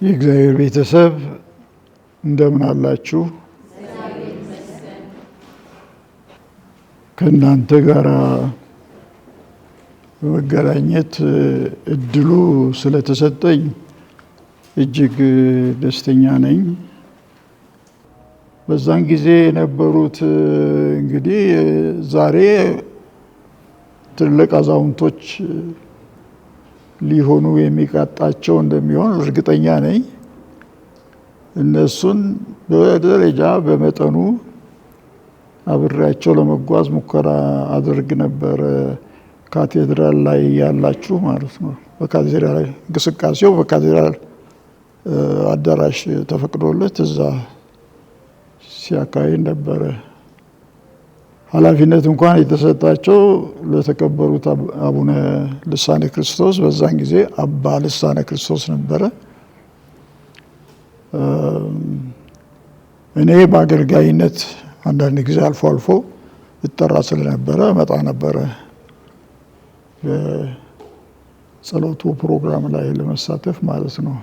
የእግዚአብሔር ቤተሰብ እንደምን አላችሁ? ከእናንተ ጋር በመገናኘት እድሉ ስለተሰጠኝ እጅግ ደስተኛ ነኝ። በዛን ጊዜ የነበሩት እንግዲህ ዛሬ ትልቅ አዛውንቶች ሊሆኑ የሚቃጣቸው እንደሚሆን እርግጠኛ ነኝ። እነሱን በደረጃ በመጠኑ አብሬያቸው ለመጓዝ ሙከራ አድርግ ነበር። ካቴድራል ላይ ያላችሁ ማለት ነው። በካቴድራል እንቅስቃሴው በካቴድራል አዳራሽ ተፈቅዶለት እዛ ሲያካሂድ ነበረ። ኃላፊነት እንኳን የተሰጣቸው ለተከበሩት አቡነ ልሳነ ክርስቶስ፣ በዛን ጊዜ አባ ልሳነ ክርስቶስ ነበረ። እኔ በአገልጋይነት አንዳንድ ጊዜ አልፎ አልፎ እጠራ ስለነበረ መጣ ነበረ በጸሎቱ ፕሮግራም ላይ ለመሳተፍ ማለት ነው።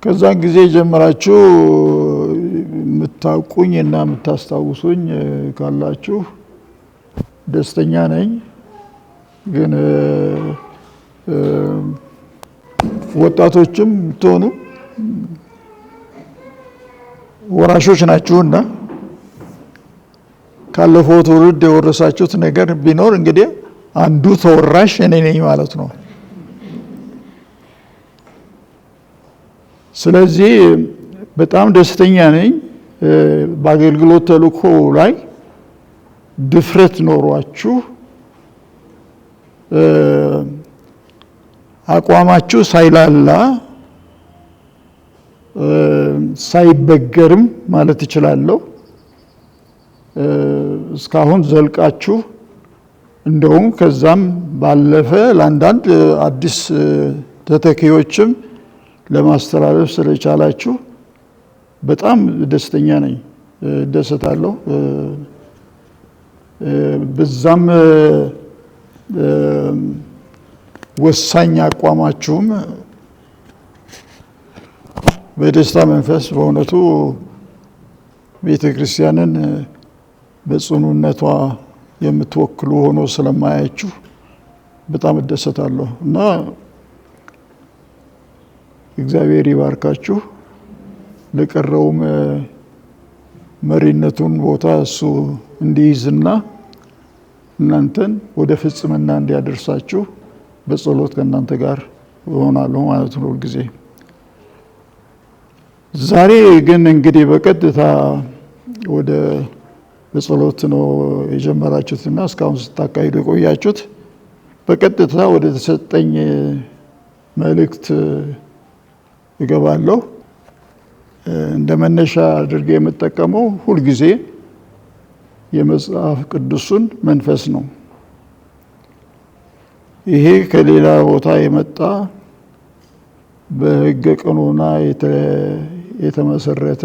ከዛን ጊዜ ጀምራችሁ የምታውቁኝ እና የምታስታውሱኝ ካላችሁ ደስተኛ ነኝ። ግን ወጣቶችም ብትሆኑ ወራሾች ናችሁና ካለፈው ትውልድ የወረሳችሁት ነገር ቢኖር እንግዲህ አንዱ ተወራሽ እኔ ነኝ ማለት ነው። ስለዚህ በጣም ደስተኛ ነኝ። በአገልግሎት ተልእኮ ላይ ድፍረት ኖሯችሁ አቋማችሁ ሳይላላ ሳይበገርም ማለት እችላለሁ እስካሁን ዘልቃችሁ እንደውም ከዛም ባለፈ ለአንዳንድ አዲስ ተተኪዎችም ለማስተላለፍ ስለቻላችሁ በጣም ደስተኛ ነኝ፣ እደሰታለሁ። በዛም ወሳኝ አቋማችሁም በደስታ መንፈስ በእውነቱ ቤተ ክርስቲያንን በጽኑነቷ የምትወክሉ ሆኖ ስለማያችሁ በጣም እደሰታለሁ እና እግዚአብሔር ይባርካችሁ። ለቀረውም መሪነቱን ቦታ እሱ እንዲይዝና እናንተን ወደ ፍጽምና እንዲያደርሳችሁ በጸሎት ከእናንተ ጋር እሆናለሁ ማለት ነው ሁልጊዜ። ዛሬ ግን እንግዲህ በቀጥታ ወደ በጸሎት ነው የጀመራችሁትና እስካሁን ስታካሂዱ የቆያችሁት። በቀጥታ ወደ ተሰጠኝ መልእክት እገባለሁ። እንደ መነሻ አድርጌ የምጠቀመው ሁልጊዜ የመጽሐፍ ቅዱስን መንፈስ ነው። ይሄ ከሌላ ቦታ የመጣ በሕገ ቀኖና የተመሰረተ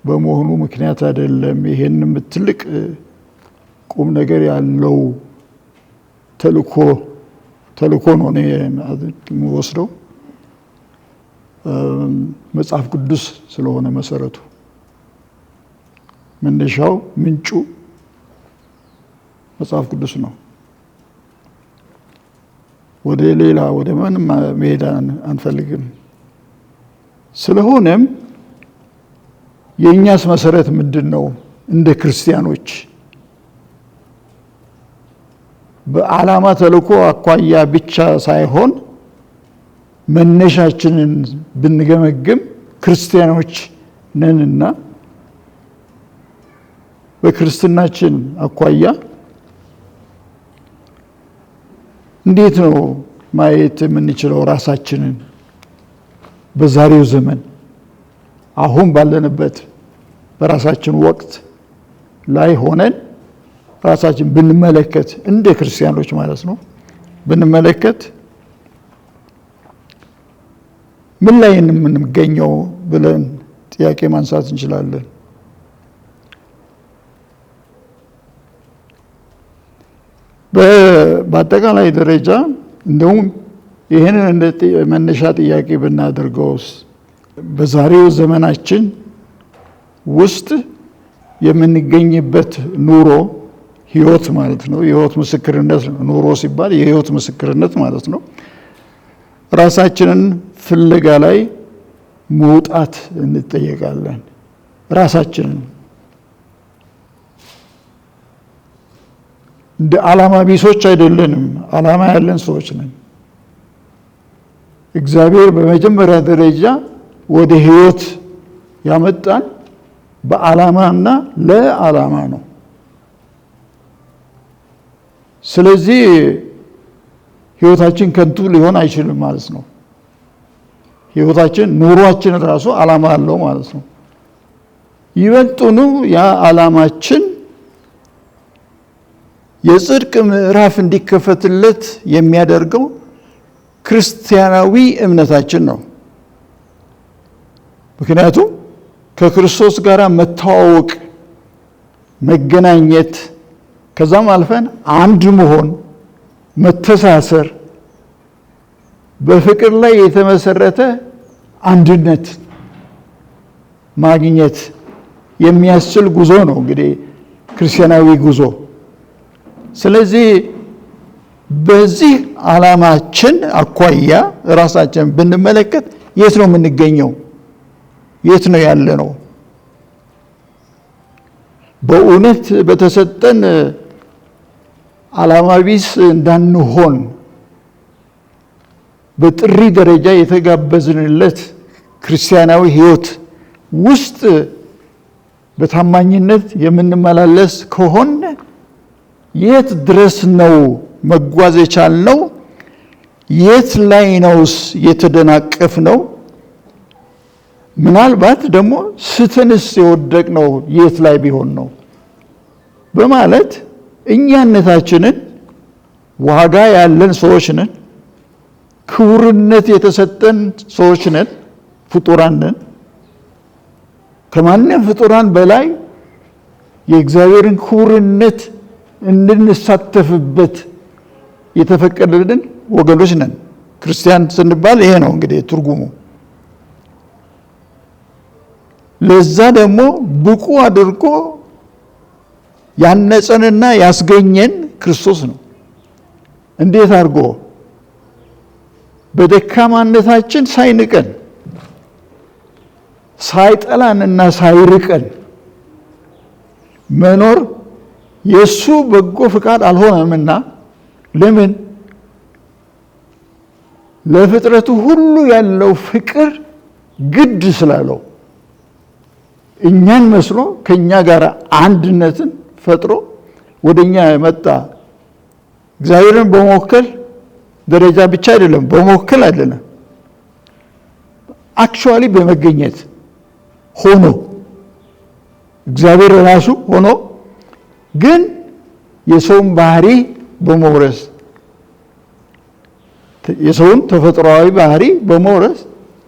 በመሆኑ ምክንያት አይደለም። ይሄንም ትልቅ ቁም ነገር ያለው ተልእኮ ነው እኔ የምወስደው። መጽሐፍ ቅዱስ ስለሆነ መሰረቱ፣ መነሻው፣ ምንጩ መጽሐፍ ቅዱስ ነው። ወደ ሌላ ወደ ምንም መሄድ አንፈልግም። ስለሆነም የእኛስ መሰረት ምንድን ነው? እንደ ክርስቲያኖች በዓላማ ተልእኮ አኳያ ብቻ ሳይሆን መነሻችንን ብንገመግም ክርስቲያኖች ነንና በክርስትናችን አኳያ እንዴት ነው ማየት የምንችለው ራሳችንን? በዛሬው ዘመን አሁን ባለንበት በራሳችን ወቅት ላይ ሆነን ራሳችን ብንመለከት እንደ ክርስቲያኖች ማለት ነው ብንመለከት ምን ላይ የምንገኘው ብለን ጥያቄ ማንሳት እንችላለን። በአጠቃላይ ደረጃ እንደውም ይህንን እንደ መነሻ ጥያቄ ብናደርገውስ በዛሬው ዘመናችን ውስጥ የምንገኝበት ኑሮ ህይወት ማለት ነው። የህይወት ምስክርነት ነው። ኑሮ ሲባል የህይወት ምስክርነት ማለት ነው። ራሳችንን ፍለጋ ላይ መውጣት እንጠየቃለን። ራሳችንን እንደ ዓላማ ቢሶች አይደለንም። ዓላማ ያለን ሰዎች ነን። እግዚአብሔር በመጀመሪያ ደረጃ ወደ ህይወት ያመጣን በዓላማና ለዓላማ ነው። ስለዚህ ህይወታችን ከንቱ ሊሆን አይችልም ማለት ነው። ህይወታችን ኑሯችን ራሱ ዓላማ አለው ማለት ነው። ይበልጡኑ ያ ዓላማችን የጽድቅ ምዕራፍ እንዲከፈትለት የሚያደርገው ክርስቲያናዊ እምነታችን ነው። ምክንያቱም ከክርስቶስ ጋር መተዋወቅ፣ መገናኘት፣ ከዛም አልፈን አንድ መሆን፣ መተሳሰር፣ በፍቅር ላይ የተመሰረተ አንድነት ማግኘት የሚያስችል ጉዞ ነው እንግዲህ ክርስቲያናዊ ጉዞ። ስለዚህ በዚህ ዓላማችን አኳያ ራሳችን ብንመለከት የት ነው የምንገኘው? የት ነው ያለ ነው? በእውነት በተሰጠን ዓላማ ቢስ እንዳንሆን በጥሪ ደረጃ የተጋበዝንለት ክርስቲያናዊ ህይወት ውስጥ በታማኝነት የምንመላለስ ከሆነ የት ድረስ ነው መጓዝ የቻልነው? የት ላይ ነውስ የተደናቀፍነው? ምናልባት ደግሞ ስተንስ የወደቅነው የት ላይ ቢሆን ነው በማለት እኛነታችንን ዋጋ ያለን ሰዎች ነን። ክቡርነት የተሰጠን ሰዎች ነን። ፍጡራን ነን። ከማንም ፍጡራን በላይ የእግዚአብሔርን ክቡርነት እንድንሳተፍበት የተፈቀደልን ወገኖች ነን። ክርስቲያን ስንባል ይሄ ነው እንግዲህ ትርጉሙ። ለዛ ደግሞ ብቁ አድርጎ ያነጸንና ያስገኘን ክርስቶስ ነው። እንዴት አድርጎ? በደካማነታችን ሳይንቀን፣ ሳይጠላንና ሳይርቀን መኖር የሱ በጎ ፍቃድ አልሆነምና። ለምን? ለፍጥረቱ ሁሉ ያለው ፍቅር ግድ ስላለው እኛን መስሎ ከኛ ጋር አንድነትን ፈጥሮ ወደኛ መጣ። እግዚአብሔርን በመወከል ደረጃ ብቻ አይደለም፣ በመወከል አይደለም፣ አክቹዋሊ በመገኘት ሆኖ እግዚአብሔር ራሱ ሆኖ ግን የሰውን ባህሪ በመውረስ የሰውን ተፈጥሯዊ ባህሪ በመውረስ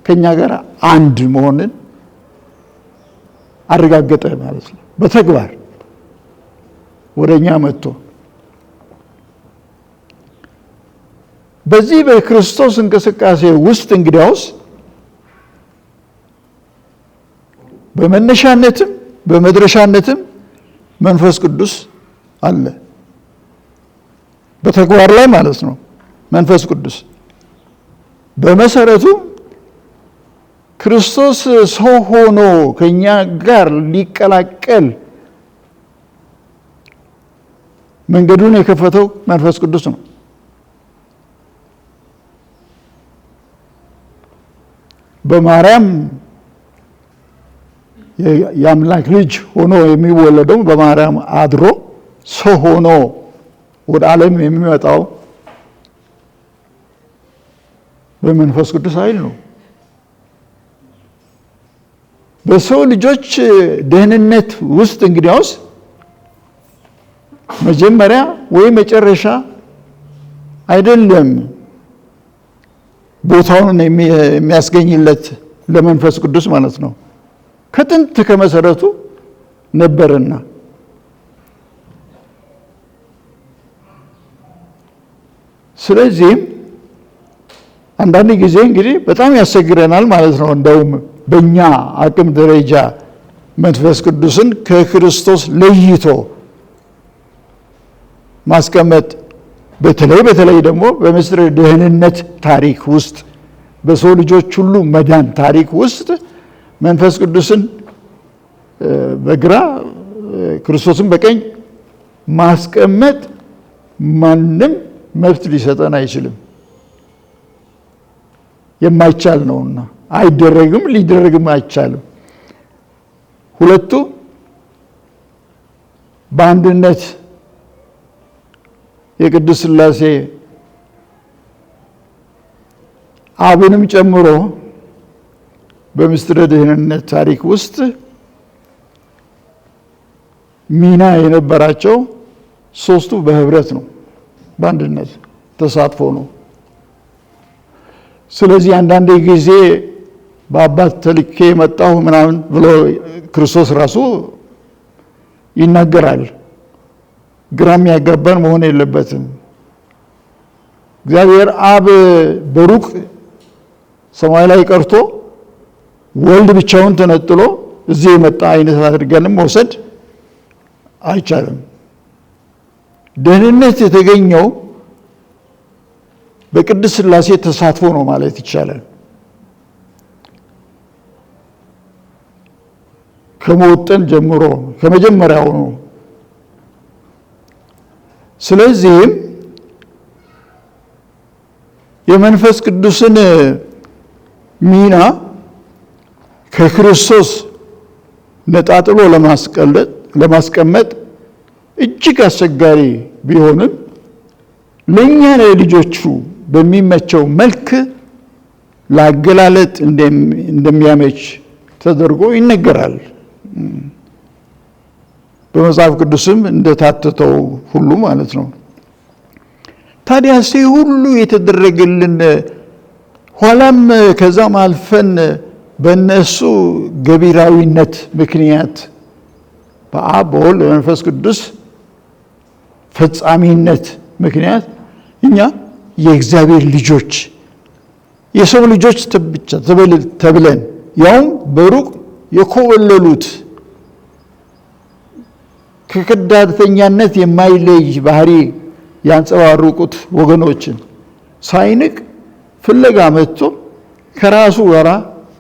ከኛ ጋር አንድ መሆንን አረጋገጠ ማለት ነው። በተግባር ወደኛ መጥቶ በዚህ በክርስቶስ እንቅስቃሴ ውስጥ እንግዲያውስ በመነሻነትም በመድረሻነትም መንፈስ ቅዱስ አለ። በተግባር ላይ ማለት ነው። መንፈስ ቅዱስ በመሰረቱ ክርስቶስ ሰው ሆኖ ከኛ ጋር ሊቀላቀል መንገዱን የከፈተው መንፈስ ቅዱስ ነው። በማርያም የአምላክ ልጅ ሆኖ የሚወለደው በማርያም አድሮ ሰው ሆኖ ወደ ዓለም የሚመጣው በመንፈስ ቅዱስ ኃይል ነው። በሰው ልጆች ደህንነት ውስጥ እንግዲያውስ መጀመሪያ ወይ መጨረሻ አይደለም ቦታውን የሚያስገኝለት ለመንፈስ ቅዱስ ማለት ነው። ከጥንት ከመሰረቱ ነበርና ስለዚህም አንዳንድ ጊዜ እንግዲህ በጣም ያስቸግረናል ማለት ነው። እንደውም በእኛ አቅም ደረጃ መንፈስ ቅዱስን ከክርስቶስ ለይቶ ማስቀመጥ በተለይ ደግሞ በምስጢረ ደህንነት ታሪክ ውስጥ በሰው ልጆች ሁሉ መዳን ታሪክ ውስጥ መንፈስ ቅዱስን በግራ ክርስቶስን በቀኝ ማስቀመጥ ማንም መብት ሊሰጠን አይችልም። የማይቻል ነውና አይደረግም፣ ሊደረግም አይቻልም። ሁለቱ በአንድነት የቅዱስ ሥላሴ አብንም ጨምሮ በምስጢረ ደህንነት ታሪክ ውስጥ ሚና የነበራቸው ሶስቱ በህብረት ነው፣ በአንድነት ተሳትፎ ነው። ስለዚህ አንዳንድ ጊዜ በአባት ተልኬ መጣሁ ምናምን ብሎ ክርስቶስ ራሱ ይናገራል። ግራም ያጋባን መሆን የለበትም። እግዚአብሔር አብ በሩቅ ሰማይ ላይ ቀርቶ ወልድ ብቻውን ተነጥሎ እዚህ የመጣ አይነት አድርገንም መውሰድ አይቻልም። ደህንነት የተገኘው በቅድስት ሥላሴ ተሳትፎ ነው ማለት ይቻላል። ከመወጠን ጀምሮ ከመጀመሪያው ነው። ስለዚህም የመንፈስ ቅዱስን ሚና ከክርስቶስ ነጣጥሎ ለማስቀመጥ እጅግ አስቸጋሪ ቢሆንም ለእኛ ለልጆቹ በሚመቸው መልክ ላገላለጥ እንደሚያመች ተደርጎ ይነገራል። በመጽሐፍ ቅዱስም እንደታተተው ሁሉ ማለት ነው። ታዲያ ሁሉ የተደረገልን ኋላም ከዛም አልፈን በእነሱ ገቢራዊነት ምክንያት በአብ በወልድ በመንፈስ ቅዱስ ፈጻሚነት ምክንያት እኛ የእግዚአብሔር ልጆች የሰው ልጆች ብቻ ተብለን ያውም በሩቅ የኮበለሉት ከከዳተኛነት የማይለይ ባህሪ ያንጸባርቁት ወገኖችን ሳይንቅ ፍለጋ መጥቶ ከራሱ ጋር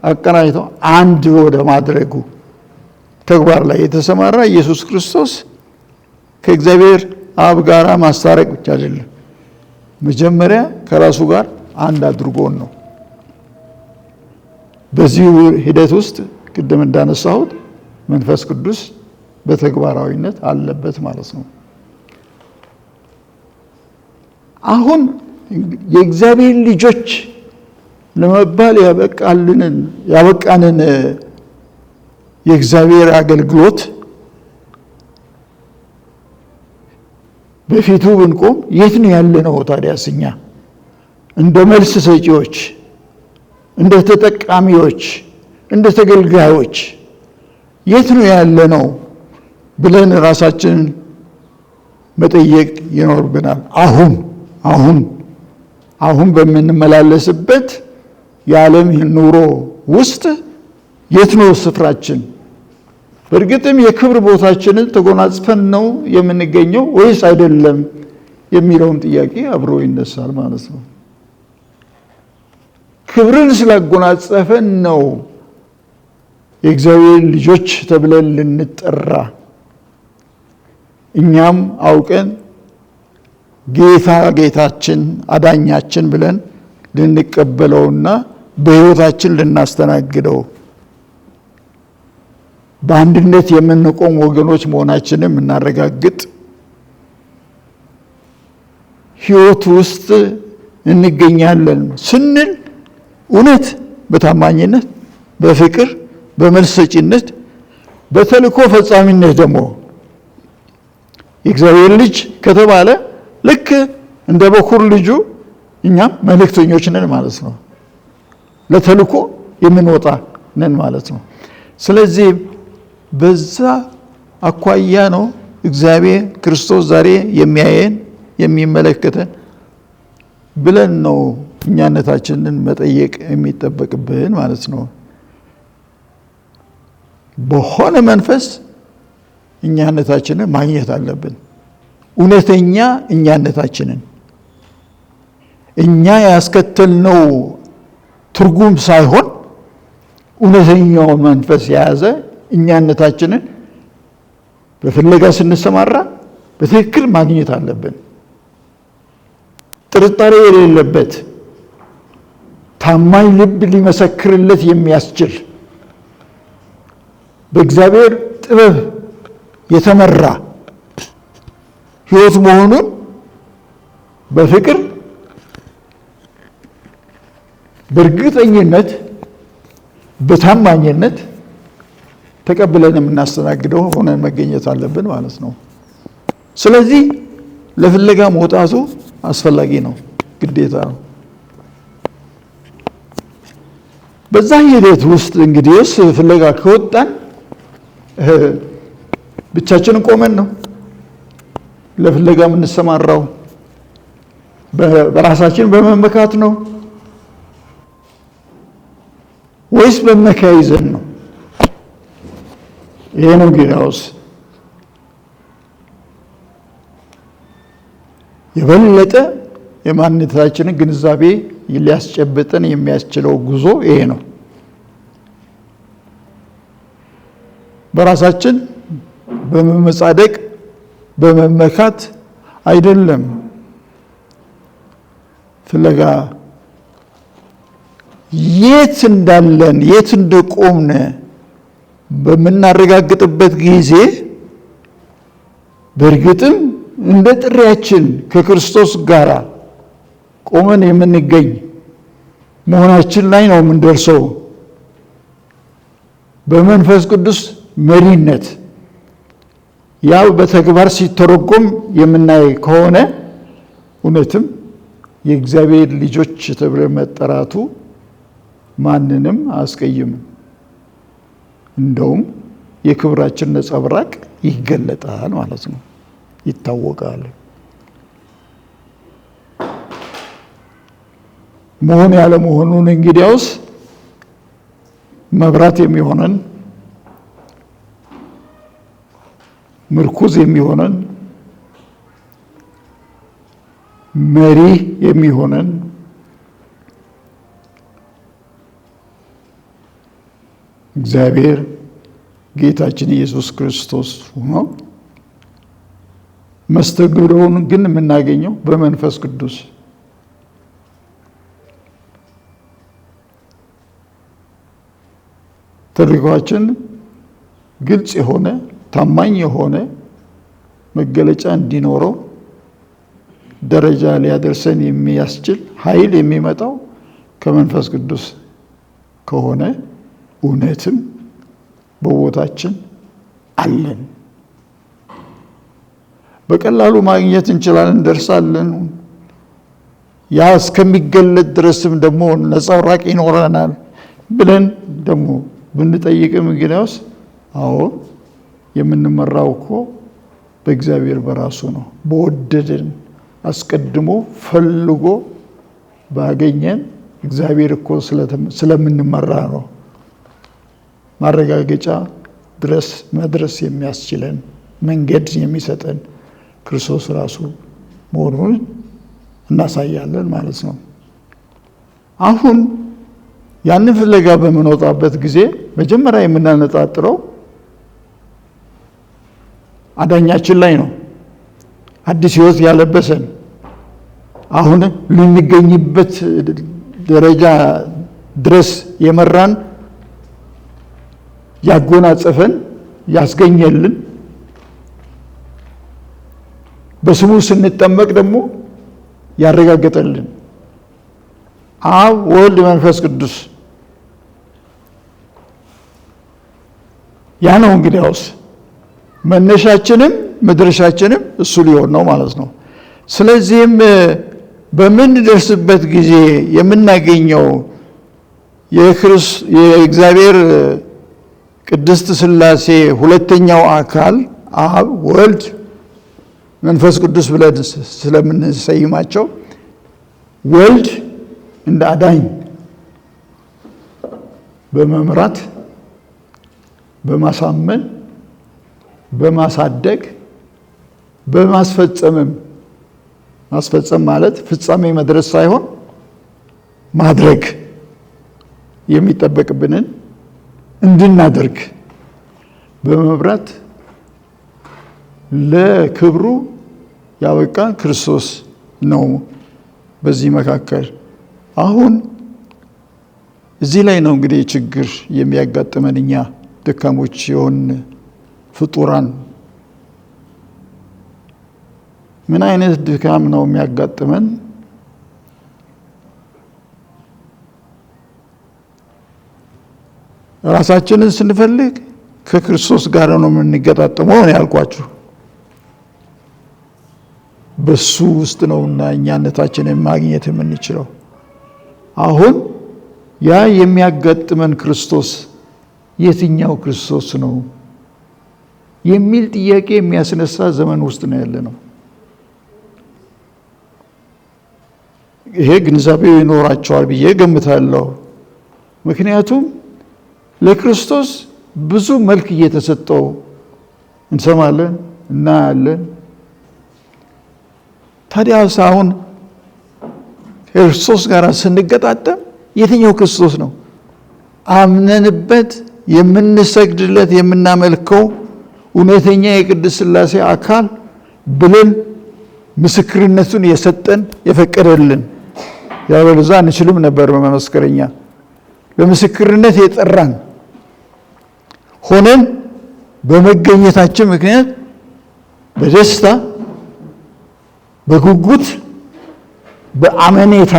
አቀናጅቶ አንድ ወደ ማድረጉ ተግባር ላይ የተሰማራ ኢየሱስ ክርስቶስ ከእግዚአብሔር አብ ጋር ማስታረቅ ብቻ አይደለም፣ መጀመሪያ ከራሱ ጋር አንድ አድርጎን ነው። በዚህ ሂደት ውስጥ ቅድም እንዳነሳሁት መንፈስ ቅዱስ በተግባራዊነት አለበት ማለት ነው። አሁን የእግዚአብሔር ልጆች ለመባል ያበቃንን የእግዚአብሔር አገልግሎት በፊቱ ብንቆም የት ነው ያለነው? ታዲያስ እኛ እንደ መልስ ሰጪዎች፣ እንደ ተጠቃሚዎች፣ እንደ ተገልጋዮች የት ነው ያለነው ብለን ራሳችንን መጠየቅ ይኖርብናል። አሁን በምንመላለስበት የዓለም ኑሮ ውስጥ የት ነው ስፍራችን? በእርግጥም የክብር ቦታችንን ተጎናጽፈን ነው የምንገኘው ወይስ አይደለም የሚለውም ጥያቄ አብሮ ይነሳል ማለት ነው። ክብርን ስላጎናጸፈን ነው የእግዚአብሔር ልጆች ተብለን ልንጠራ እኛም አውቀን ጌታችን አዳኛችን ብለን ልንቀበለውና በሕይወታችን ልናስተናግደው በአንድነት የምንቆም ወገኖች መሆናችንን የምናረጋግጥ ሕይወት ውስጥ እንገኛለን ስንል እውነት በታማኝነት በፍቅር በመልስ ሰጪነት በተልእኮ ፈጻሚነት ደግሞ የእግዚአብሔር ልጅ ከተባለ ልክ እንደ በኩር ልጁ እኛም መልእክተኞች ነን ማለት ነው። ለተልእኮ የምንወጣ ነን ማለት ነው። ስለዚህ በዛ አኳያ ነው እግዚአብሔር ክርስቶስ ዛሬ የሚያየን የሚመለከተን ብለን ነው እኛነታችንን መጠየቅ የሚጠበቅብን ማለት ነው። በሆነ መንፈስ እኛነታችንን ማግኘት አለብን። እውነተኛ እኛነታችንን እኛ ያስከተልነው ትርጉም ሳይሆን እውነተኛው መንፈስ የያዘ እኛነታችንን በፍለጋ ስንሰማራ በትክክል ማግኘት አለብን። ጥርጣሬ የሌለበት ታማኝ ልብ ሊመሰክርለት የሚያስችል በእግዚአብሔር ጥበብ የተመራ ሕይወት መሆኑን በፍቅር በእርግጠኝነት በታማኝነት ተቀብለን የምናስተናግደው ሆነን መገኘት አለብን ማለት ነው። ስለዚህ ለፍለጋ መውጣቱ አስፈላጊ ነው፣ ግዴታ ነው። በዛ ሂደት ውስጥ እንግዲህ ፍለጋ ከወጣን ብቻችንን ቆመን ነው ለፍለጋ የምንሰማራው? በራሳችን በመመካት ነው ወይስ በመመኪያ ይዘን ነው? ይሄ ነው እንግዲያውስ የበለጠ የማንነታችንን ግንዛቤ ሊያስጨብጠን የሚያስችለው ጉዞ ይሄ ነው። በራሳችን በመመጻደቅ በመመካት አይደለም ፍለጋ። የት እንዳለን የት እንደቆምን በምናረጋግጥበት ጊዜ በእርግጥም እንደ ጥሪያችን ከክርስቶስ ጋር ቆመን የምንገኝ መሆናችን ላይ ነው የምንደርሰው። በመንፈስ ቅዱስ መሪነት ያው በተግባር ሲተረጎም የምናይ ከሆነ እውነትም የእግዚአብሔር ልጆች ተብሎ መጠራቱ ማንንም አያስቀይምም። እንደውም የክብራችን ነጸብራቅ ይገለጣል ማለት ነው፣ ይታወቃል። መሆን ያለ መሆኑን እንግዲያውስ መብራት የሚሆነን ምርኩዝ የሚሆነን መሪ የሚሆነን እግዚአብሔር ጌታችን ኢየሱስ ክርስቶስ ሆኖ መስተንግዶውን ግን የምናገኘው በመንፈስ ቅዱስ ተልእኮአችን ግልጽ የሆነ ታማኝ የሆነ መገለጫ እንዲኖረው ደረጃ ሊያደርሰን የሚያስችል ኃይል የሚመጣው ከመንፈስ ቅዱስ ከሆነ እውነትም በቦታችን አለን። በቀላሉ ማግኘት እንችላለን፣ እንደርሳለን። ያ እስከሚገለጥ ድረስም ደግሞ ነጸብራቅ ይኖረናል ብለን ደግሞ ብንጠይቅም እንግዲያውስ አዎ የምንመራው እኮ በእግዚአብሔር በራሱ ነው። በወደደን አስቀድሞ ፈልጎ ባገኘን እግዚአብሔር እኮ ስለምንመራ ነው ማረጋገጫ ድረስ መድረስ የሚያስችለን መንገድ የሚሰጠን ክርስቶስ ራሱ መሆኑን እናሳያለን ማለት ነው። አሁን ያንን ፍለጋ በምንወጣበት ጊዜ መጀመሪያ የምናነጣጥረው አዳኛችን ላይ ነው። አዲስ ሕይወት ያለበሰን አሁን ልንገኝበት ደረጃ ድረስ የመራን ያጎናጸፈን ያስገኘልን በስሙ ስንጠመቅ ደግሞ ያረጋገጠልን አብ ወልድ መንፈስ ቅዱስ ያ ነው። እንግዲያውስ መነሻችንም መድረሻችንም እሱ ሊሆን ነው ማለት ነው። ስለዚህም በምንደርስበት ጊዜ የምናገኘው የእግዚአብሔር ቅድስት ሥላሴ ሁለተኛው አካል አብ ወልድ መንፈስ ቅዱስ ብለን ስለምንሰይማቸው ወልድ እንደ አዳኝ በመምራት በማሳመን በማሳደግ በማስፈጸምም ማስፈጸም ማለት ፍጻሜ መድረስ ሳይሆን ማድረግ የሚጠበቅብንን እንድናደርግ በመምራት ለክብሩ ያበቃ ክርስቶስ ነው። በዚህ መካከል አሁን እዚህ ላይ ነው እንግዲህ ችግር የሚያጋጥመን እኛ ደካሞች የሆን ፍጡራን። ምን አይነት ድካም ነው የሚያጋጥመን? ራሳችንን ስንፈልግ ከክርስቶስ ጋር ነው የምንገጣጠመው ነው ያልኳችሁ። በሱ ውስጥ ነውና እኛነታችንን ማግኘት የምንችለው። አሁን ያ የሚያጋጥመን ክርስቶስ የትኛው ክርስቶስ ነው የሚል ጥያቄ የሚያስነሳ ዘመን ውስጥ ነው ያለነው። ይሄ ግንዛቤው ይኖራቸዋል ብዬ ገምታለሁ። ምክንያቱም ለክርስቶስ ብዙ መልክ እየተሰጠው እንሰማለን፣ እናያለን። ታዲያ አሁን ክርስቶስ ጋር ስንገጣጠም የትኛው ክርስቶስ ነው አምነንበት የምንሰግድለት የምናመልከው እውነተኛ የቅድስት ሥላሴ አካል ብለን ምስክርነቱን የሰጠን የፈቀደልን? ያለበለዚያ አንችልም ነበር በመመስከረኛ በምስክርነት የጠራን ሆነን በመገኘታችን ምክንያት በደስታ በጉጉት በአመኔታ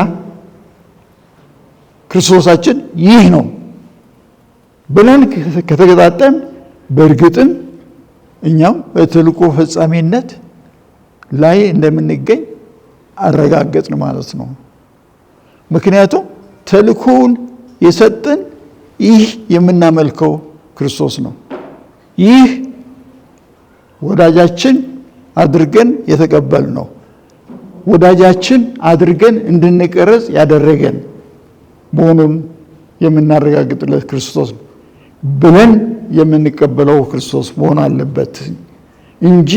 ክርስቶሳችን ይህ ነው ብለን ከተገጣጠም በእርግጥም እኛም በተልእኮ ፈጻሚነት ላይ እንደምንገኝ አረጋገጥን ማለት ነው። ምክንያቱም ተልእኮውን የሰጠን ይህ የምናመልከው ክርስቶስ ነው። ይህ ወዳጃችን አድርገን የተቀበል ነው። ወዳጃችን አድርገን እንድንቀረጽ ያደረገን መሆኑን የምናረጋግጥለት ክርስቶስ ነው ብለን የምንቀበለው ክርስቶስ መሆን አለበት እንጂ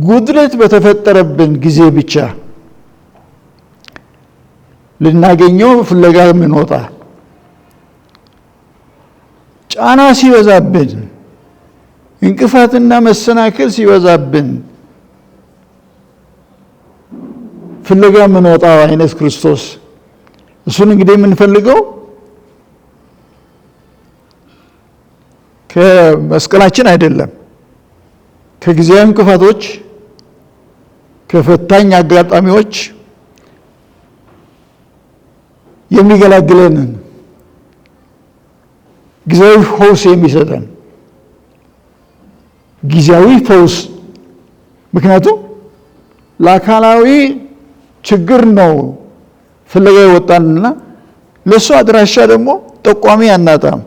ጉድለት በተፈጠረብን ጊዜ ብቻ ልናገኘው ፍለጋ የምንወጣ፣ ጫና ሲበዛብን፣ እንቅፋትና መሰናክል ሲበዛብን ፍለጋ የምንወጣው አይነት ክርስቶስ እሱን እንግዲህ የምንፈልገው ከመስቀላችን አይደለም፣ ከጊዜያዊ እንቅፋቶች ከፈታኝ አጋጣሚዎች የሚገላግለንን ጊዜያዊ ፈውስ የሚሰጠን ጊዜያዊ ፈውስ። ምክንያቱም ለአካላዊ ችግር ነው ፍለጋ የወጣንና ለእሱ አድራሻ ደግሞ ጠቋሚ አናጣም።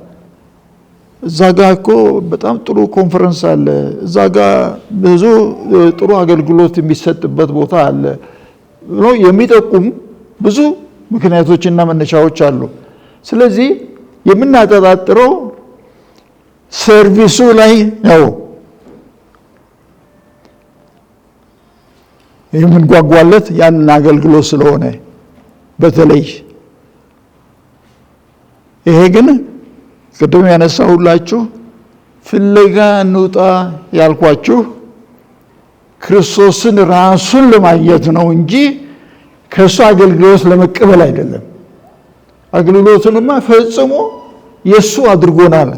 እዛ ጋ እኮ በጣም ጥሩ ኮንፈረንስ አለ፣ እዛ ጋ ብዙ ጥሩ አገልግሎት የሚሰጥበት ቦታ አለ ብሎ የሚጠቁም ብዙ ምክንያቶችና መነሻዎች አሉ። ስለዚህ የምናጠጣጥረው ሰርቪሱ ላይ ነው፣ የምንጓጓለት ያንን አገልግሎት ስለሆነ በተለይ ይሄ ግን ቅድም ያነሳሁላችሁ ፍለጋ እንውጣ ያልኳችሁ ክርስቶስን ራሱን ለማግኘት ነው እንጂ ከእሱ አገልግሎት ለመቀበል አይደለም። አገልግሎቱንማ ፈጽሞ የእሱ አድርጎናል።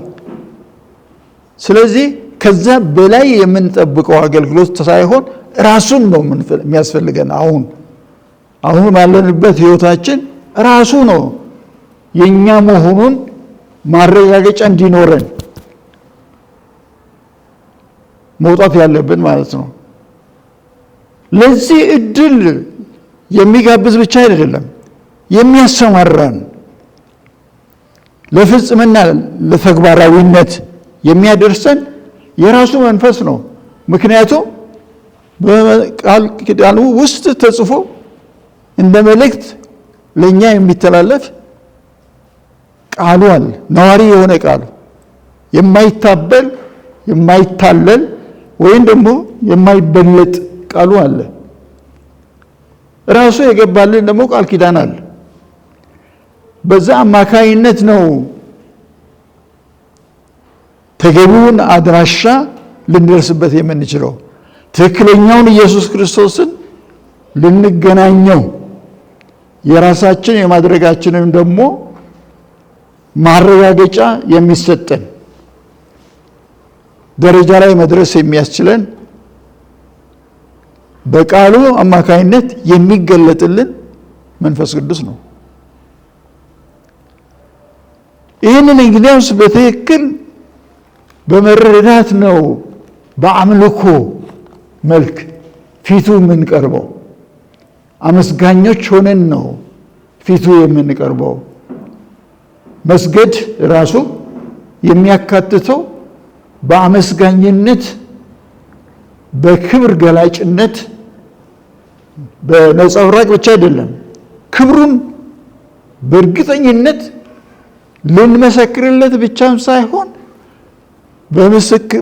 ስለዚህ ከዛ በላይ የምንጠብቀው አገልግሎት ሳይሆን ራሱን ነው የሚያስፈልገን። አሁን ባለንበት ህይወታችን ራሱ ነው የኛ መሆኑን ማረጋገጫ እንዲኖረን መውጣት ያለብን ማለት ነው። ለዚህ እድል የሚጋብዝ ብቻ አይደለም የሚያሰማራን፣ ለፍጽምና ለተግባራዊነት የሚያደርሰን የራሱ መንፈስ ነው። ምክንያቱም በቃል ኪዳኑ ውስጥ ተጽፎ እንደ መልእክት ለኛ የሚተላለፍ ቃሉ አለ። ነዋሪ የሆነ ቃሉ የማይታበል የማይታለል ወይም ደግሞ የማይበለጥ ቃሉ አለ። ራሱ የገባልን ደግሞ ቃል ኪዳን አለ። በዛ አማካይነት ነው ተገቢውን አድራሻ ልንደርስበት የምንችለው። ትክክለኛውን ኢየሱስ ክርስቶስን ልንገናኘው የራሳችን የማድረጋችንን ደግሞ ማረጋገጫ የሚሰጠን ደረጃ ላይ መድረስ የሚያስችለን በቃሉ አማካይነት የሚገለጥልን መንፈስ ቅዱስ ነው። ይህንን እንግዲያውስ በትክክል በመረዳት ነው በአምልኮ መልክ ፊቱ የምንቀርበው። አመስጋኞች ሆነን ነው ፊቱ የምንቀርበው። መስገድ ራሱ የሚያካትተው በአመስጋኝነት በክብር ገላጭነት በነጸብራቅ ብቻ አይደለም፣ ክብሩን በእርግጠኝነት ልንመሰክርለት ብቻም ሳይሆን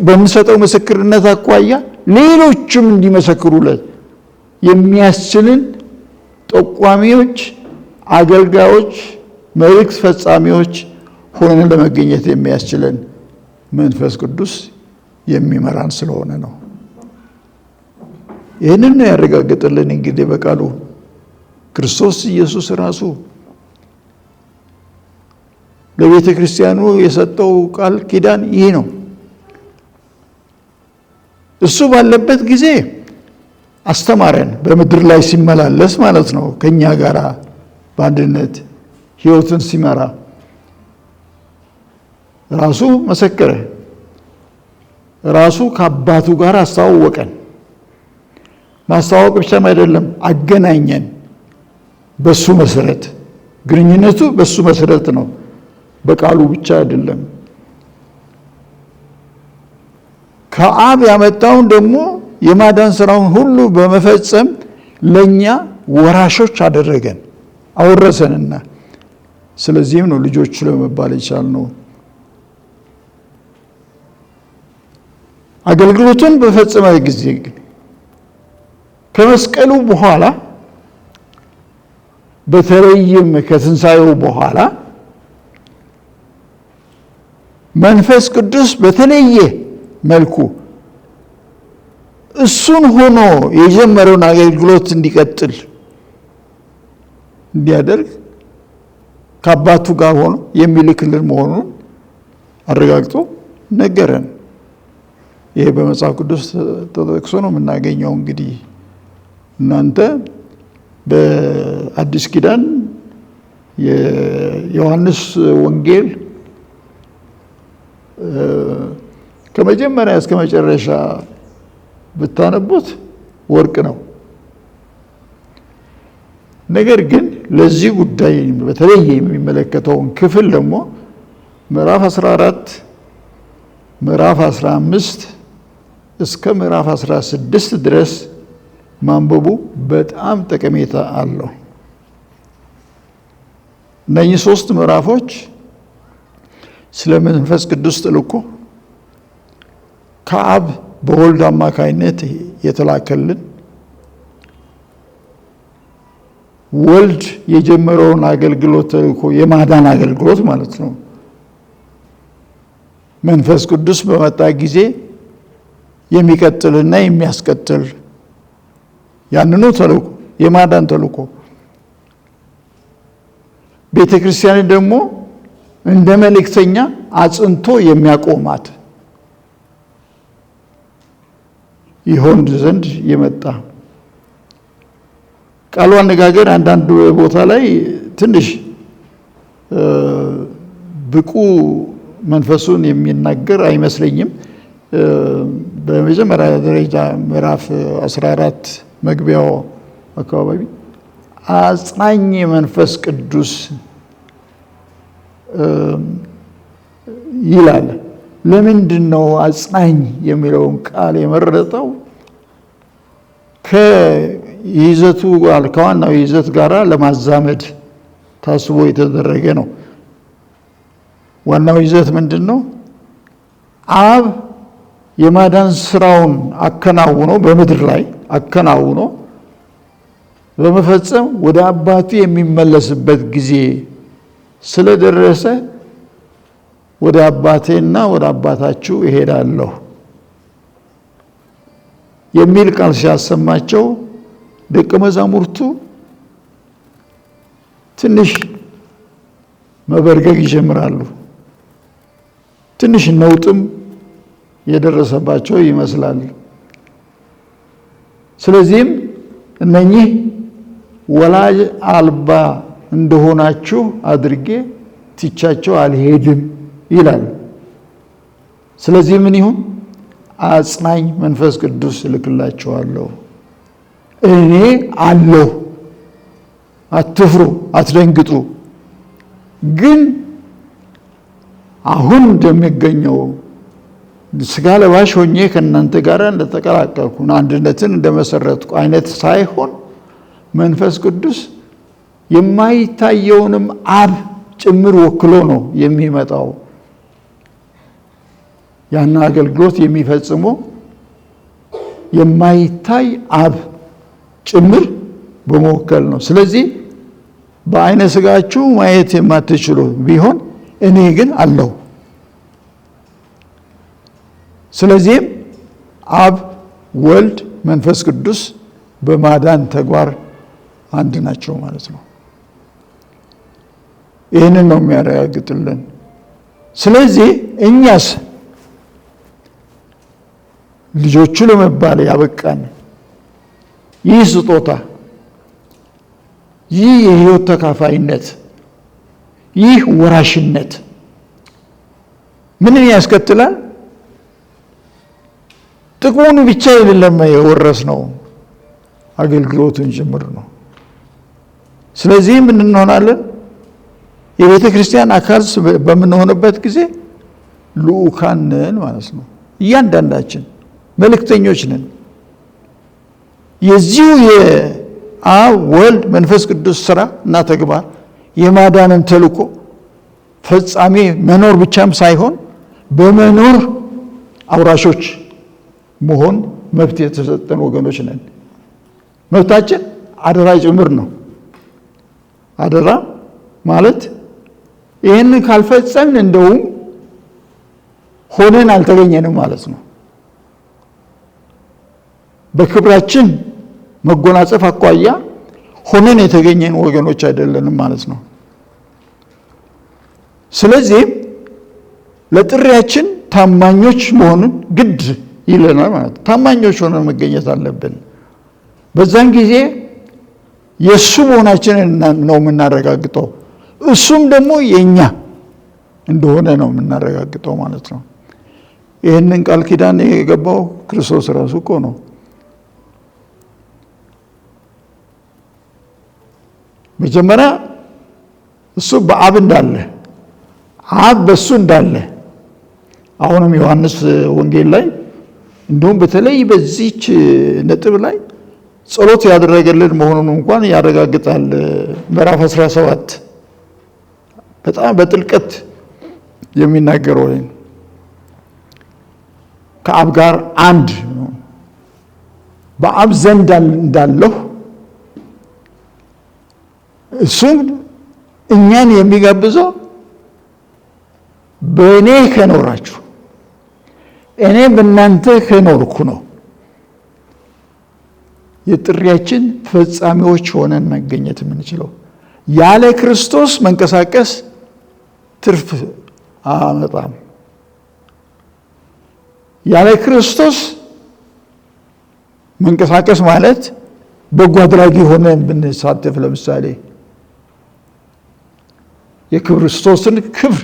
በምንሰጠው ምስክርነት አኳያ ሌሎችም እንዲመሰክሩለት የሚያስችልን ጠቋሚዎች፣ አገልጋዮች፣ መልእክት ፈጻሚዎች ሆነን ለመገኘት የሚያስችለን መንፈስ ቅዱስ የሚመራን ስለሆነ ነው። ይህንን ነው ያረጋግጥልን እንግዲህ በቃሉ ክርስቶስ ኢየሱስ ራሱ ለቤተ ክርስቲያኑ የሰጠው ቃል ኪዳን ይህ ነው። እሱ ባለበት ጊዜ አስተማረን፣ በምድር ላይ ሲመላለስ ማለት ነው። ከኛ ጋር በአንድነት ሕይወትን ሲመራ ራሱ መሰከረ፣ ራሱ ከአባቱ ጋር አስተዋወቀን። ማስተዋወቅ ብቻም አይደለም፣ አገናኘን። በሱ መሰረት ግንኙነቱ በሱ መሰረት ነው፣ በቃሉ ብቻ አይደለም። ከአብ ያመጣውን ደግሞ የማዳን ስራውን ሁሉ በመፈጸም ለኛ ወራሾች አደረገን፣ አወረሰንና ስለዚህም ነው ልጆቹ ለመባል የቻልነው። አገልግሎቱን በፈጸመ ጊዜ ግን ከመስቀሉ በኋላ በተለይም ከትንሣኤው በኋላ መንፈስ ቅዱስ በተለየ መልኩ እሱን ሆኖ የጀመረውን አገልግሎት እንዲቀጥል እንዲያደርግ ከአባቱ ጋር ሆኖ የሚልክልን መሆኑን አረጋግጦ ነገረን። ይሄ በመጽሐፍ ቅዱስ ተጠቅሶ ነው የምናገኘው። እንግዲህ እናንተ በአዲስ ኪዳን የዮሐንስ ወንጌል ከመጀመሪያ እስከ መጨረሻ ብታነቡት ወርቅ ነው። ነገር ግን ለዚህ ጉዳይ በተለይ የሚመለከተውን ክፍል ደግሞ ምዕራፍ 14 ምዕራፍ 15 እስከ ምዕራፍ 16 ድረስ ማንበቡ በጣም ጠቀሜታ አለው። እነዚህ 3 ምዕራፎች ስለ መንፈስ ቅዱስ ተልእኮ ከአብ በወልድ አማካይነት የተላከልን ወልድ የጀመረውን አገልግሎት ተልእኮ የማዳን አገልግሎት ማለት ነው መንፈስ ቅዱስ በመጣ ጊዜ የሚቀጥልና የሚያስቀጥል ያንኑ ተልእኮ የማዳን ተልእኮ ቤተ ክርስቲያን ደግሞ እንደ መልእክተኛ አጽንቶ የሚያቆማት ይሆን ዘንድ የመጣ ቃሉ አነጋገር አንዳንድ ቦታ ላይ ትንሽ ብቁ መንፈሱን የሚናገር አይመስለኝም። በመጀመሪያ ደረጃ ምዕራፍ 14 መግቢያው አካባቢ አጽናኝ መንፈስ ቅዱስ ይላል። ለምንድን ነው አጽናኝ የሚለውን ቃል የመረጠው? ከይዘቱ ጋር ከዋናው ይዘት ጋር ለማዛመድ ታስቦ የተደረገ ነው። ዋናው ይዘት ምንድነው? አብ የማዳን ስራውን አከናውኖ በምድር ላይ አከናውኖ በመፈጸም ወደ አባቱ የሚመለስበት ጊዜ ስለደረሰ ወደ አባቴና ወደ አባታችሁ እሄዳለሁ የሚል ቃል ሲያሰማቸው ደቀ መዛሙርቱ ትንሽ መበርገግ ይጀምራሉ። ትንሽ ነውጥም የደረሰባቸው ይመስላል። ስለዚህም እነኚህ ወላጅ አልባ እንደሆናችሁ አድርጌ ትቻቸው አልሄድም ይላል። ስለዚህ ምን ይሁን? አጽናኝ መንፈስ ቅዱስ እልክላችኋለሁ። እኔ አለሁ፣ አትፍሩ፣ አትደንግጡ። ግን አሁን እንደሚገኘው ስጋ ለባሽ ሆኜ ከእናንተ ጋር እንደተቀላቀልኩ አንድነትን እንደመሰረትኩ አይነት ሳይሆን መንፈስ ቅዱስ የማይታየውንም አብ ጭምር ወክሎ ነው የሚመጣው። ያን አገልግሎት የሚፈጽመው የማይታይ አብ ጭምር በመወከል ነው። ስለዚህ በአይነ ስጋችሁ ማየት የማትችሉ ቢሆን እኔ ግን አለሁ። ስለዚህም አብ፣ ወልድ፣ መንፈስ ቅዱስ በማዳን ተግባር አንድ ናቸው ማለት ነው። ይህንን ነው የሚያረጋግጥልን። ስለዚህ እኛስ ልጆቹ ለመባል ያበቃን ይህ ስጦታ፣ ይህ የህይወት ተካፋይነት፣ ይህ ወራሽነት ምንን ያስከትላል? ጥቅሙን ብቻ አይደለም የወረስነው፣ አገልግሎቱን ጭምር ነው። ስለዚህ ምን እንሆናለን? የቤተ ክርስቲያን አካል በምንሆንበት ጊዜ ልዑካን ነን ማለት ነው። እያንዳንዳችን መልእክተኞች ነን። የዚሁ የአብ ወልድ መንፈስ ቅዱስ ስራ እና ተግባር የማዳንን ተልእኮ ፈጻሜ መኖር ብቻም ሳይሆን በመኖር አውራሾች መሆን መብት የተሰጠን ወገኖች ነን። መብታችን አደራ ጭምር ነው። አደራ ማለት ይህንን ካልፈጸምን እንደውም ሆነን አልተገኘንም ማለት ነው። በክብራችን መጎናጸፍ አኳያ ሆነን የተገኘን ወገኖች አይደለንም ማለት ነው። ስለዚህ ለጥሪያችን ታማኞች መሆኑን ግድ ይለናል ማለት ነው። ታማኞች ሆነን መገኘት አለብን። በዛን ጊዜ የእሱ መሆናችንን ነው የምናረጋግጠው፣ እሱም ደግሞ የእኛ እንደሆነ ነው የምናረጋግጠው ማለት ነው። ይህንን ቃል ኪዳን የገባው ክርስቶስ ራሱ እኮ ነው። መጀመሪያ እሱ በአብ እንዳለ፣ አብ በሱ እንዳለ አሁንም ዮሐንስ ወንጌል ላይ እንደውም በተለይ በዚች ነጥብ ላይ ጸሎት ያደረገልን መሆኑን እንኳን ያረጋግጣል። ምዕራፍ 17 በጣም በጥልቀት የሚናገረው ከአብ ጋር አንድ በአብ ዘንድ እንዳለሁ እሱም እኛን የሚጋብዘው በእኔ ከኖራችሁ እኔ በእናንተ ከኖርኩ ነው የጥሪያችን ፈጻሚዎች ሆነን መገኘት የምንችለው። ያለ ክርስቶስ መንቀሳቀስ ትርፍ አመጣም። ያለ ክርስቶስ መንቀሳቀስ ማለት በጎ አድራጊ ሆነን ብንሳተፍ፣ ለምሳሌ የክርስቶስን ክብር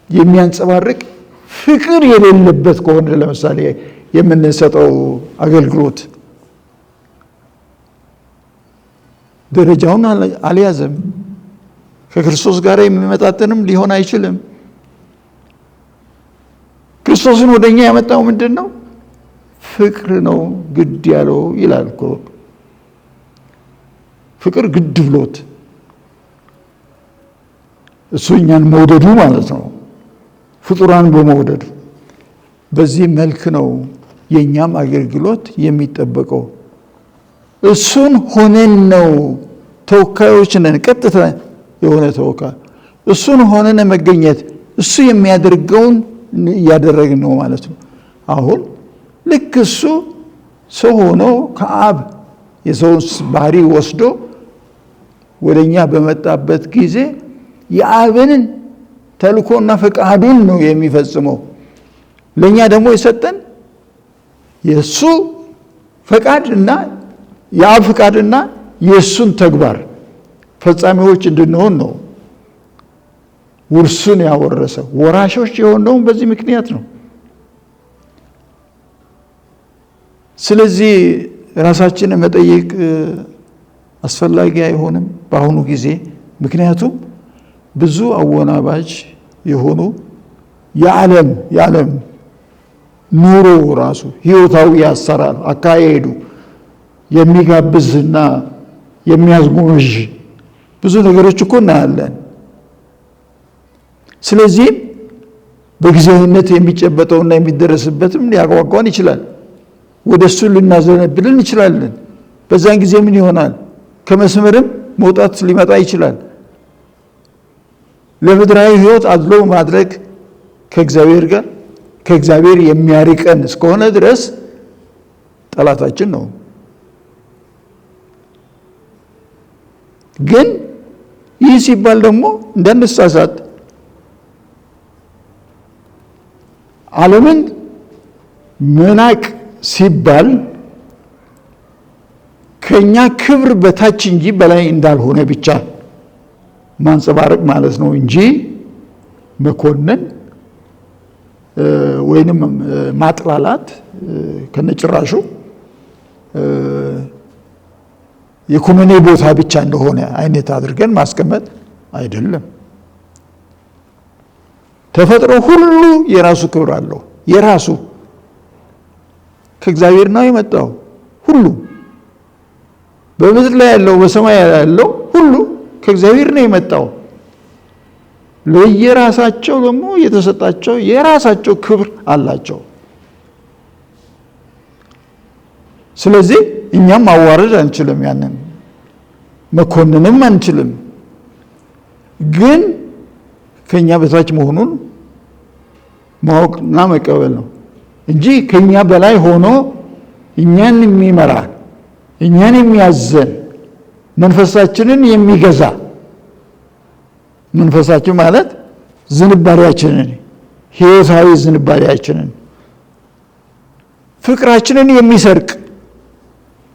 የሚያንጸባርቅ ፍቅር የሌለበት ከሆነ ለምሳሌ የምንሰጠው አገልግሎት ደረጃውን አልያዘም፣ ከክርስቶስ ጋር የሚመጣጠንም ሊሆን አይችልም። ክርስቶስን ወደኛ ያመጣው ምንድን ነው? ፍቅር ነው ግድ ያለው ይላል እኮ። ፍቅር ግድ ብሎት እሱ እኛን መውደዱ ማለት ነው። ፍጡራን በመውደዱ በዚህ መልክ ነው የኛም አገልግሎት የሚጠበቀው። እሱን ሆነን ነው ተወካዮች ነን። ቀጥታ የሆነ ተወካይ እሱን ሆነን መገኘት እሱ የሚያደርገውን እያደረግን ነው ማለት ነው። አሁን ልክ እሱ ሰው ሆኖ ከአብ የሰውን ባህሪ ወስዶ ወደኛ በመጣበት ጊዜ የአብን ተልኮና ፈቃዱን ነው የሚፈጽመው። ለኛ ደግሞ የሰጠን የሱ ፈቃድና የአብ ፈቃድና የሱን ተግባር ፈጻሚዎች እንድንሆን ነው ውርሱን ያወረሰ። ወራሾች የሆነው በዚህ ምክንያት ነው። ስለዚህ ራሳችንን መጠየቅ አስፈላጊ አይሆንም በአሁኑ ጊዜ። ምክንያቱም ብዙ አወናባጅ የሆኑ የዓለም ኑሮ ራሱ ህይወታዊ አሰራር አካሄዱ የሚጋብዝና የሚያዝጎመዥ ብዙ ነገሮች እኮ እናያለን። ስለዚህ በጊዜያዊነት የሚጨበጠውና የሚደረስበትም ሊያጓጓን ይችላል። ወደሱ ልናዘነብልን እንችላለን። በዛን ጊዜ ምን ይሆናል? ከመስመርም መውጣት ሊመጣ ይችላል። ለምድራዊ ህይወት አድሎ ማድረግ ከእግዚአብሔር የሚያርቀን እስከሆነ ድረስ ጠላታችን ነው። ግን ይህ ሲባል ደግሞ እንዳንሳሳት ዓለምን መናቅ ሲባል ከኛ ክብር በታች እንጂ በላይ እንዳልሆነ ብቻ ማንጸባረቅ ማለት ነው እንጂ መኮነን ወይንም ማጥላላት ከነጭራሹ የኮመኔ ቦታ ብቻ እንደሆነ አይነት አድርገን ማስቀመጥ አይደለም። ተፈጥሮ ሁሉ የራሱ ክብር አለው። የራሱ ከእግዚአብሔር ነው የመጣው። ሁሉ በምድር ላይ ያለው በሰማይ ያለው ሁሉ ከእግዚአብሔር ነው የመጣው። ለየራሳቸው ደግሞ የተሰጣቸው የራሳቸው ክብር አላቸው። ስለዚህ እኛም ማዋረድ አንችልም፣ ያንን መኮንንም አንችልም። ግን ከኛ በታች መሆኑን ማወቅና መቀበል ነው እንጂ ከኛ በላይ ሆኖ እኛን የሚመራ እኛን የሚያዘን መንፈሳችንን የሚገዛ መንፈሳችን ማለት ዝንባሌያችንን ህይወታዊ ዝንባሌያችንን ፍቅራችንን የሚሰርቅ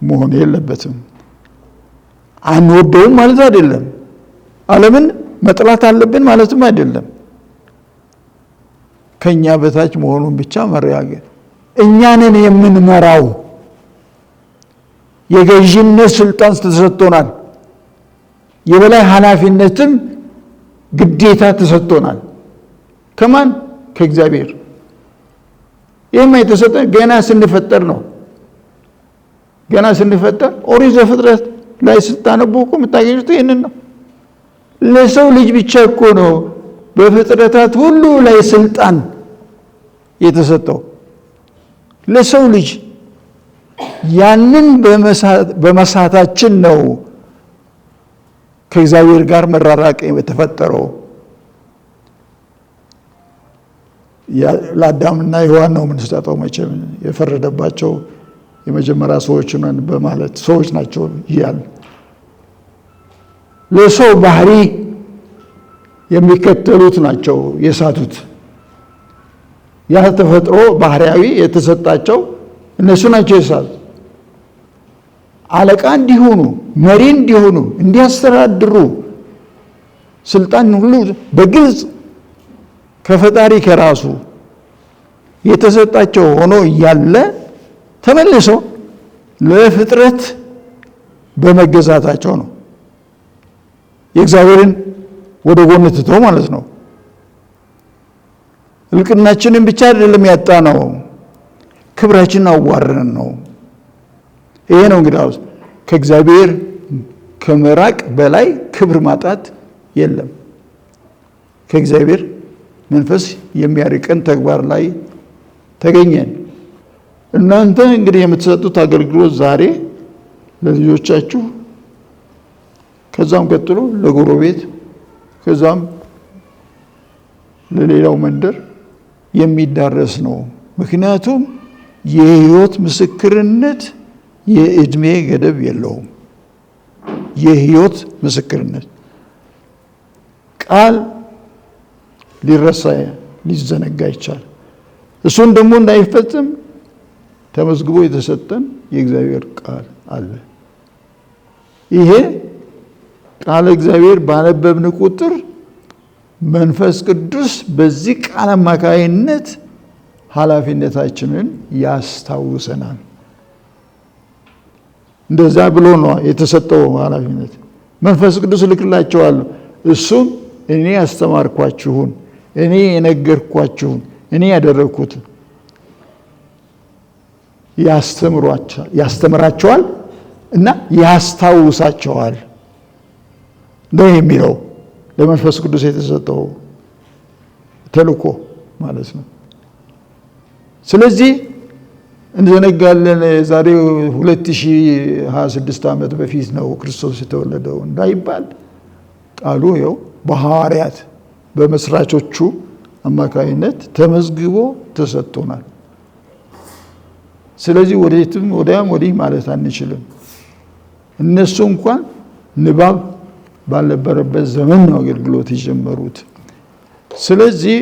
መሆን የለበትም። አንወደውም ማለት አይደለም። ዓለምን መጥላት አለብን ማለትም አይደለም። ከኛ በታች መሆኑን ብቻ መረጋገጥ። እኛንን የምንመራው የገዥነት ስልጣን ተሰጥቶናል። የበላይ ኃላፊነትም ግዴታ ተሰጥቶናል። ከማን? ከእግዚአብሔር። ይህም የተሰጠን ገና ስንፈጠር ነው። ገና ስንፈጠር ኦሪት ዘፍጥረት ላይ ስታነቡ እኮ የምታገኙት ይህንን ነው። ለሰው ልጅ ብቻ እኮ ነው በፍጥረታት ሁሉ ላይ ስልጣን የተሰጠው ለሰው ልጅ። ያንን በመሳታችን ነው ከእግዚአብሔር ጋር መራራቅ የተፈጠረው። ለአዳምና ሔዋን ነው የምንሰጠው መቼም የፈረደባቸው የመጀመሪያ ሰዎች ነን በማለት ሰዎች ናቸው ይላል። ለሰው ባህሪ የሚከተሉት ናቸው የሳቱት። ያ ተፈጥሮ ባህሪያዊ የተሰጣቸው እነሱ ናቸው የሳቱት። አለቃ እንዲሆኑ፣ መሪ እንዲሆኑ፣ እንዲያስተዳድሩ ስልጣን ሁሉ በግልጽ ከፈጣሪ ከራሱ የተሰጣቸው ሆኖ እያለ ተመልሶ ለፍጥረት በመገዛታቸው ነው የእግዚአብሔርን ወደ ጎን ትተው ማለት ነው። እልቅናችንን ብቻ አይደለም ያጣ ነው፣ ክብራችንን አዋርነን ነው። ይሄ ነው እንግዲህ ከእግዚአብሔር ከመራቅ በላይ ክብር ማጣት የለም። ከእግዚአብሔር መንፈስ የሚያርቀን ተግባር ላይ ተገኘን። እናንተ እንግዲህ የምትሰጡት አገልግሎት ዛሬ ለልጆቻችሁ፣ ከዛም ቀጥሎ ለጎረቤት፣ ከዛም ለሌላው መንደር የሚዳረስ ነው። ምክንያቱም የህይወት ምስክርነት የእድሜ ገደብ የለውም። የህይወት ምስክርነት ቃል ሊረሳ ሊዘነጋ ይቻላል። እሱን ደግሞ እንዳይፈጽም ተመዝግቦ የተሰጠን የእግዚአብሔር ቃል አለ። ይሄ ቃል እግዚአብሔር ባነበብን ቁጥር መንፈስ ቅዱስ በዚህ ቃል አማካይነት ኃላፊነታችንን ያስታውሰናል። እንደዛ ብሎ ነው የተሰጠው ኃላፊነት። መንፈስ ቅዱስ ልክላቸዋለሁ፣ እሱም እኔ ያስተማርኳችሁን፣ እኔ የነገርኳችሁን፣ እኔ ያደረግኩትን ያስተምራቸዋል እና ያስታውሳቸዋል ነው የሚለው ለመንፈስ ቅዱስ የተሰጠው ተልእኮ ማለት ነው። ስለዚህ እንዘነጋለን። ዛሬ 2026 ዓመት በፊት ነው ክርስቶስ የተወለደው እንዳይባል ቃሉ ይኸው በሐዋርያት በመስራቾቹ አማካይነት ተመዝግቦ ተሰጥቶናል። ስለዚህ ወዴትም ወዲያም ወዲህ ማለት አንችልም። እነሱ እንኳን ንባብ ባልነበረበት ዘመን ነው አገልግሎት የጀመሩት። ስለዚህ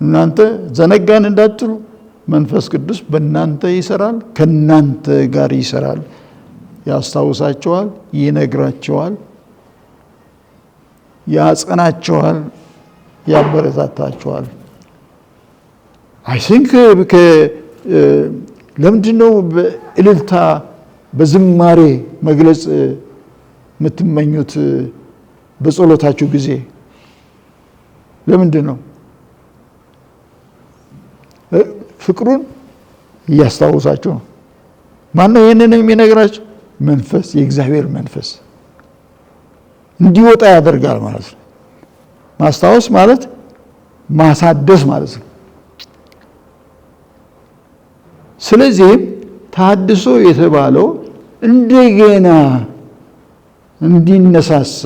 እናንተ ዘነጋን እንዳትሉ፣ መንፈስ ቅዱስ በእናንተ ይሰራል፣ ከእናንተ ጋር ይሰራል፣ ያስታውሳቸዋል፣ ይነግራቸዋል፣ ያጸናቸዋል፣ ያበረታታቸዋል። አይ ቲንክ ለምንድነው በእልልታ በዝማሬ መግለጽ የምትመኙት በጸሎታችሁ ጊዜ? ለምንድን ነው? ፍቅሩን እያስታውሳችሁ ነው። ማነው ይህንን የሚነግራችሁ? መንፈስ፣ የእግዚአብሔር መንፈስ እንዲወጣ ያደርጋል ማለት ነው። ማስታወስ ማለት ማሳደስ ማለት ነው። ስለዚህም ታድሶ የተባለው እንደገና እንዲነሳሳ፣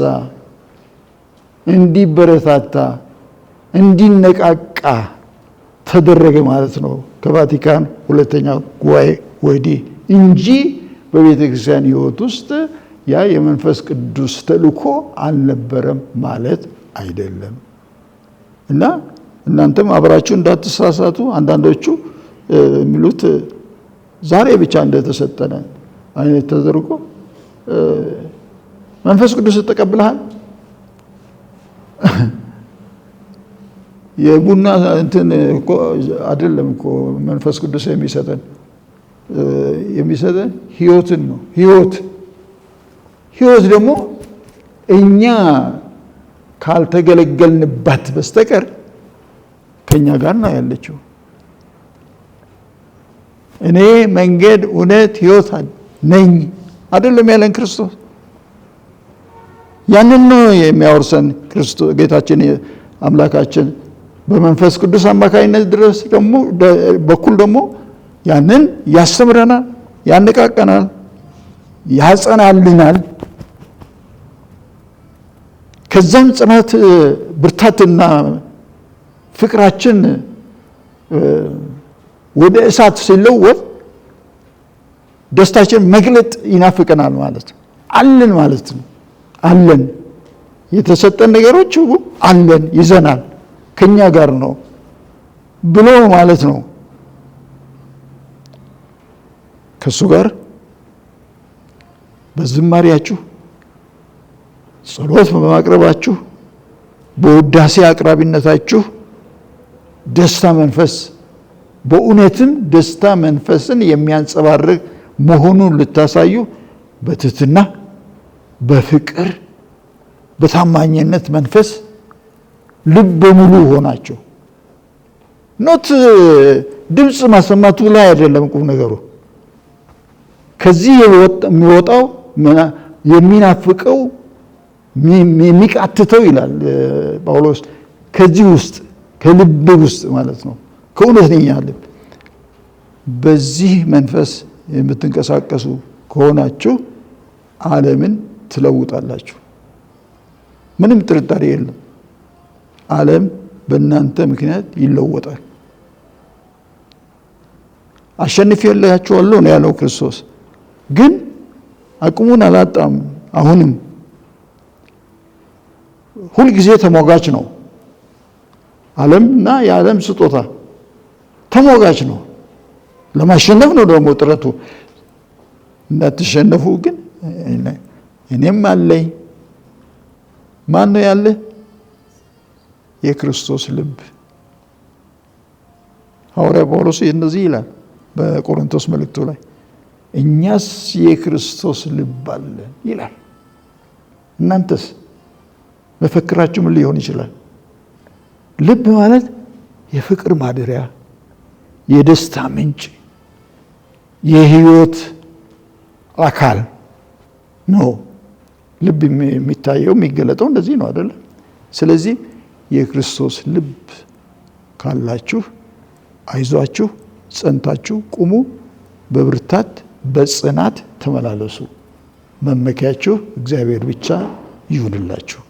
እንዲበረታታ፣ እንዲነቃቃ ተደረገ ማለት ነው ከቫቲካን ሁለተኛ ጉባኤ ወዲህ እንጂ በቤተ ክርስቲያን ሕይወት ውስጥ ያ የመንፈስ ቅዱስ ተልእኮ አልነበረም ማለት አይደለም። እና እናንተም አብራችሁ እንዳትሳሳቱ። አንዳንዶቹ የሚሉት ዛሬ ብቻ እንደተሰጠነ አይነት ተደርጎ መንፈስ ቅዱስ ተቀብለሃል፣ የቡና እንትን እኮ አይደለም እኮ መንፈስ ቅዱስ የሚሰጠን ህይወትን ነው። ህይወት ደግሞ እኛ ካልተገለገልንባት በስተቀር ከኛ ጋር ነው ያለችው። እኔ መንገድ፣ እውነት፣ ህይወት ነኝ አይደለም ያለን ክርስቶስ። ያንን ነው የሚያወርሰን ክርስቶስ ጌታችን አምላካችን በመንፈስ ቅዱስ አማካይነት ድረስ ደግሞ በኩል ደግሞ ያንን ያስተምረናል፣ ያነቃቀናል፣ ያጸናልናል። ከዛም ጽናት ብርታትና ፍቅራችን ወደ እሳት ሲለወጥ ደስታችን መግለጥ ይናፍቀናል ማለት ነው። አለን ማለት ነው። አለን የተሰጠን ነገሮች አለን፣ ይዘናል፣ ከኛ ጋር ነው ብሎ ማለት ነው። ከሱ ጋር በዝማሪያችሁ ጸሎት በማቅረባችሁ በውዳሴ አቅራቢነታችሁ ደስታ መንፈስ በእውነትም ደስታ መንፈስን የሚያንጸባርቅ መሆኑን ልታሳዩ በትህትና በፍቅር በታማኝነት መንፈስ ልበ ሙሉ ሆናችሁ ኖት ድምፅ ማሰማቱ ላይ አይደለም ቁም ነገሩ። ከዚህ የሚወጣው የሚናፍቀው የሚቃትተው ይላል ጳውሎስ፣ ከዚህ ውስጥ ከልብ ውስጥ ማለት ነው፣ ከእውነተኛ ልብ። በዚህ መንፈስ የምትንቀሳቀሱ ከሆናችሁ ዓለምን ትለውጣላችሁ። ምንም ጥርጣሬ የለም። ዓለም በእናንተ ምክንያት ይለወጣል። አሸንፌላችኋለሁ ነው ያለው ክርስቶስ። ግን አቅሙን አላጣም። አሁንም ሁልጊዜ ተሟጋች ነው። ዓለምና የዓለም ስጦታ ተሟጋች ነው። ለማሸነፍ ነው ደግሞ ጥረቱ። እንዳትሸነፉ ግን እኔም አለኝ። ማን ነው ያለ? የክርስቶስ ልብ። ሐዋርያ ጳውሎስ እንደዚህ ይላል በቆሮንቶስ መልእክቱ ላይ፣ እኛስ የክርስቶስ ልብ አለን ይላል። እናንተስ መፈክራችሁ ምን ሊሆን ይችላል? ልብ ማለት የፍቅር ማደሪያ፣ የደስታ ምንጭ፣ የህይወት አካል ነው። ልብ የሚታየው የሚገለጠው እንደዚህ ነው አይደለ? ስለዚህ የክርስቶስ ልብ ካላችሁ አይዟችሁ፣ ጸንታችሁ ቁሙ፣ በብርታት በጽናት ተመላለሱ። መመኪያችሁ እግዚአብሔር ብቻ ይሁንላችሁ።